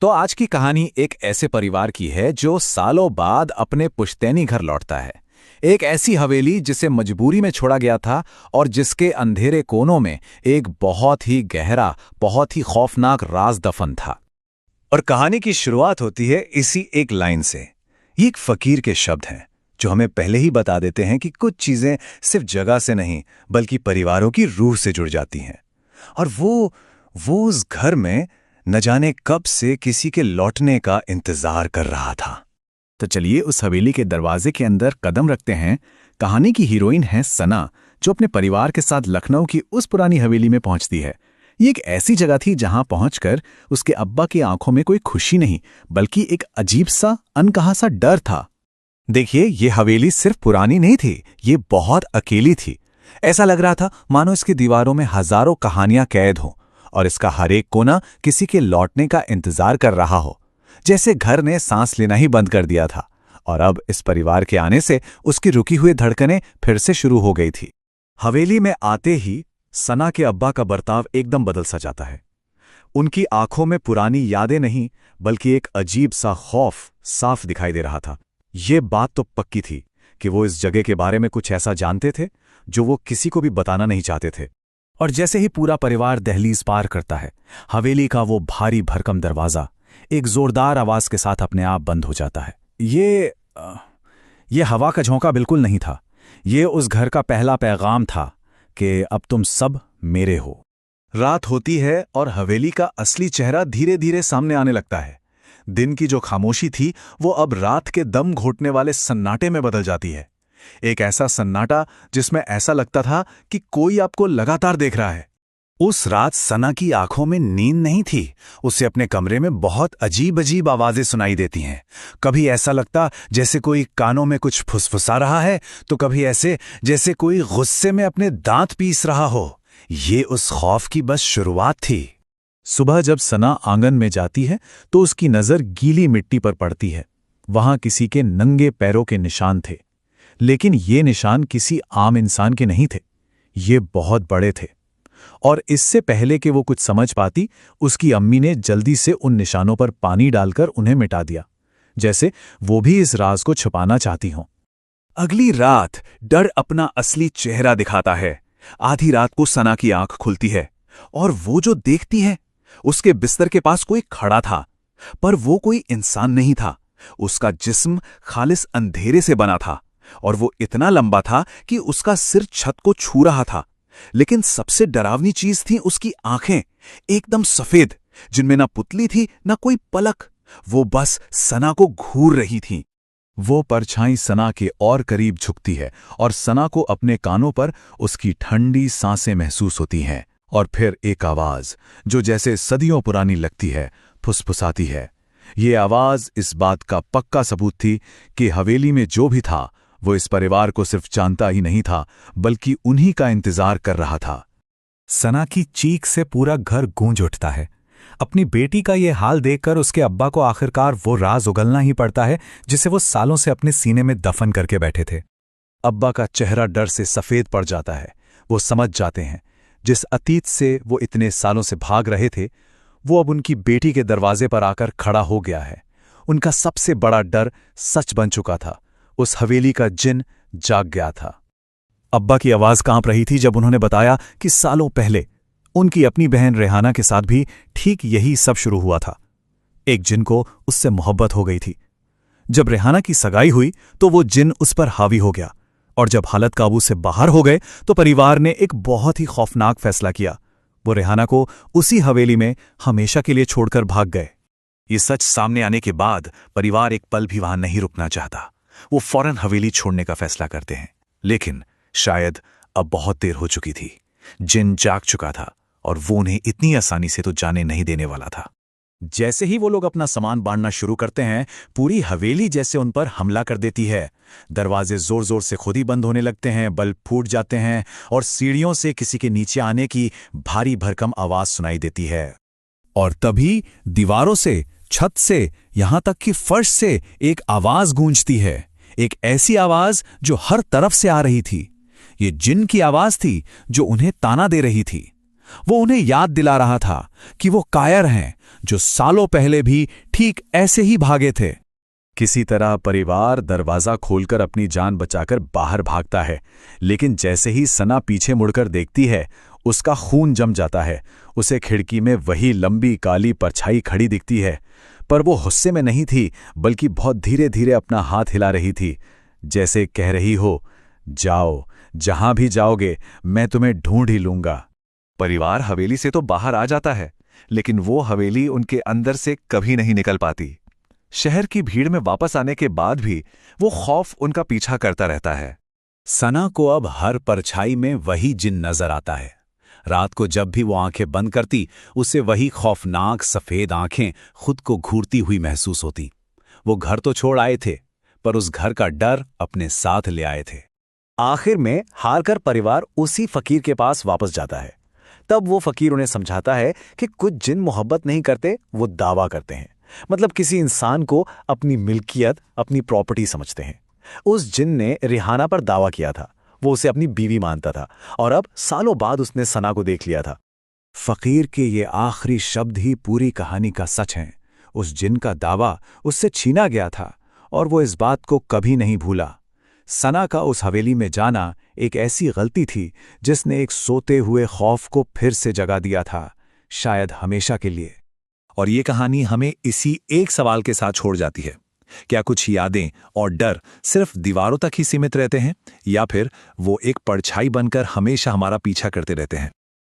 तो आज की कहानी एक ऐसे परिवार की है जो सालों बाद अपने पुश्तैनी घर लौटता है। एक ऐसी हवेली जिसे मजबूरी में छोड़ा गया था और जिसके अंधेरे कोनों में एक बहुत ही गहरा, बहुत ही खौफनाक राज दफन था। और कहानी की शुरुआत होती है इसी एक लाइन से। ये एक फकीर के शब्द हैं जो हमें पहले ही बता देते हैं कि कुछ चीजें सिर्फ जगह से नहीं बल्कि परिवारों की रूह से जुड़ जाती हैं। और वो उस घर में न जाने कब से किसी के लौटने का इंतजार कर रहा था। तो चलिए उस हवेली के दरवाजे के अंदर कदम रखते हैं। कहानी की हीरोइन है सना, जो अपने परिवार के साथ लखनऊ की उस पुरानी हवेली में पहुंचती है। ये एक ऐसी जगह थी जहां पहुंचकर उसके अब्बा की आंखों में कोई खुशी नहीं बल्कि एक अजीब सा अनकहा सा डर था। देखिए, ये हवेली सिर्फ पुरानी नहीं थी, ये बहुत अकेली थी। ऐसा लग रहा था मानो इसकी दीवारों में हजारों कहानियां कैद हों और इसका हर एक कोना किसी के लौटने का इंतजार कर रहा हो। जैसे घर ने सांस लेना ही बंद कर दिया था और अब इस परिवार के आने से उसकी रुकी हुई धड़कनें फिर से शुरू हो गई थी। हवेली में आते ही सना के अब्बा का बर्ताव एकदम बदल सा जाता है। उनकी आंखों में पुरानी यादें नहीं बल्कि एक अजीब सा खौफ साफ दिखाई दे रहा था। ये बात तो पक्की थी कि वो इस जगह के बारे में कुछ ऐसा जानते थे जो वो किसी को भी बताना नहीं चाहते थे। और जैसे ही पूरा परिवार दहलीज पार करता है, हवेली का वो भारी भरकम दरवाजा एक जोरदार आवाज के साथ अपने आप बंद हो जाता है। ये हवा का झोंका बिल्कुल नहीं था। ये उस घर का पहला पैगाम था कि अब तुम सब मेरे हो। रात होती है और हवेली का असली चेहरा धीरे धीरे सामने आने लगता है। दिन की जो खामोशी थी वो अब रात के दम घोटने वाले सन्नाटे में बदल जाती है। एक ऐसा सन्नाटा जिसमें ऐसा लगता था कि कोई आपको लगातार देख रहा है। उस रात सना की आंखों में नींद नहीं थी। उसे अपने कमरे में बहुत अजीब अजीब आवाजें सुनाई देती हैं। कभी ऐसा लगता जैसे कोई कानों में कुछ फुसफुसा रहा है, तो कभी ऐसे जैसे कोई गुस्से में अपने दांत पीस रहा हो। ये उस खौफ की बस शुरुआत थी। सुबह जब सना आंगन में जाती है तो उसकी नजर गीली मिट्टी पर पड़ती है। वहां किसी के नंगे पैरों के निशान थे, लेकिन ये निशान किसी आम इंसान के नहीं थे। ये बहुत बड़े थे और इससे पहले कि वो कुछ समझ पाती, उसकी अम्मी ने जल्दी से उन निशानों पर पानी डालकर उन्हें मिटा दिया, जैसे वो भी इस राज को छुपाना चाहती हों। अगली रात डर अपना असली चेहरा दिखाता है। आधी रात को सना की आंख खुलती है और वो जो देखती है, उसके बिस्तर के पास कोई खड़ा था, पर वो कोई इंसान नहीं था। उसका जिस्म खालिस अंधेरे से बना था और वो इतना लंबा था कि उसका सिर छत को छू रहा था। लेकिन सबसे डरावनी चीज थी उसकी आंखें, एकदम सफेद, जिनमें ना पुतली थी ना कोई पलक। वो बस सना को घूर रही थी। वो परछाई सना के और करीब झुकती है और सना को अपने कानों पर उसकी ठंडी सांसें महसूस होती हैं। और फिर एक आवाज जो जैसे सदियों पुरानी लगती है, फुसफुसाती है। ये आवाज इस बात का पक्का सबूत थी कि हवेली में जो भी था वो इस परिवार को सिर्फ जानता ही नहीं था बल्कि उन्हीं का इंतजार कर रहा था। सना की चीख से पूरा घर गूंज उठता है। अपनी बेटी का ये हाल देखकर उसके अब्बा को आखिरकार वो राज उगलना ही पड़ता है जिसे वो सालों से अपने सीने में दफन करके बैठे थे। अब्बा का चेहरा डर से सफेद पड़ जाता है। वो समझ जाते हैं जिस अतीत से वो इतने सालों से भाग रहे थे, वो अब उनकी बेटी के दरवाजे पर आकर खड़ा हो गया है। उनका सबसे बड़ा डर सच बन चुका था। उस हवेली का जिन जाग गया था। अब्बा की आवाज कांप रही थी जब उन्होंने बताया कि सालों पहले उनकी अपनी बहन रेहाना के साथ भी ठीक यही सब शुरू हुआ था। एक जिन को उससे मोहब्बत हो गई थी। जब रेहाना की सगाई हुई तो वो जिन उस पर हावी हो गया और जब हालत काबू से बाहर हो गए तो परिवार ने एक बहुत ही खौफनाक फैसला किया। वो रेहाना को उसी हवेली में हमेशा के लिए छोड़कर भाग गए। ये सच सामने आने के बाद परिवार एक पल भी वहां नहीं रुकना चाहता। वो फौरन हवेली छोड़ने का फैसला करते हैं। लेकिन शायद अब बहुत देर हो चुकी थी। जिन जाग चुका था और वो उन्हें इतनी आसानी से तो जाने नहीं देने वाला था। जैसे ही वो लोग अपना सामान बांटना शुरू करते हैं, पूरी हवेली जैसे उन पर हमला कर देती है। दरवाजे जोर जोर से खुद ही बंद होने लगते हैं, बल्ब फूट जाते हैं और सीढ़ियों से किसी के नीचे आने की भारी भरकम आवाज सुनाई देती है। और तभी दीवारों से, छत से, यहां तक कि फर्श से एक आवाज गूंजती है। एक ऐसी आवाज जो हर तरफ से आ रही थी। ये जिन की आवाज थी जो उन्हें ताना दे रही थी। वो उन्हें याद दिला रहा था कि वो कायर हैं जो सालों पहले भी ठीक ऐसे ही भागे थे। किसी तरह परिवार दरवाजा खोलकर अपनी जान बचाकर बाहर भागता है, लेकिन जैसे ही सना पीछे मुड़कर देखती है, उसका खून जम जाता है। उसे खिड़की में वही लंबी काली परछाई खड़ी दिखती है, पर वो गुस्से में नहीं थी, बल्कि बहुत धीरे धीरे अपना हाथ हिला रही थी, जैसे कह रही हो, जाओ, जहां भी जाओगे मैं तुम्हें ढूंढ ही लूंगा। परिवार हवेली से तो बाहर आ जाता है, लेकिन वो हवेली उनके अंदर से कभी नहीं निकल पाती। शहर की भीड़ में वापस आने के बाद भी वो खौफ उनका पीछा करता रहता है। सना को अब हर परछाई में वही जिन नजर आता है। रात को जब भी वो आंखें बंद करती, उसे वही खौफनाक सफेद आंखें खुद को घूरती हुई महसूस होती। वो घर तो छोड़ आए थे, पर उस घर का डर अपने साथ ले आए थे। आखिर में हारकर परिवार उसी फकीर के पास वापस जाता है। तब वो फकीर उन्हें समझाता है कि कुछ जिन मोहब्बत नहीं करते, वो दावा करते हैं। मतलब किसी इंसान को अपनी मिल्कियत, अपनी प्रॉपर्टी समझते हैं। उस जिन ने रिहाना पर दावा किया था, वो उसे अपनी बीवी मानता था, और अब सालों बाद उसने सना को देख लिया था। फकीर के ये आखिरी शब्द ही पूरी कहानी का सच हैं। उस जिन का दावा उससे छीना गया था, और वो इस बात को कभी नहीं भूला। सना का उस हवेली में जाना एक ऐसी गलती थी जिसने एक सोते हुए खौफ को फिर से जगा दिया था, शायद हमेशा के लिए। और ये कहानी हमें इसी एक सवाल के साथ छोड़ जाती है, क्या कुछ यादें और डर सिर्फ दीवारों तक ही सीमित रहते हैं, या फिर वो एक परछाई बनकर हमेशा हमारा पीछा करते रहते हैं।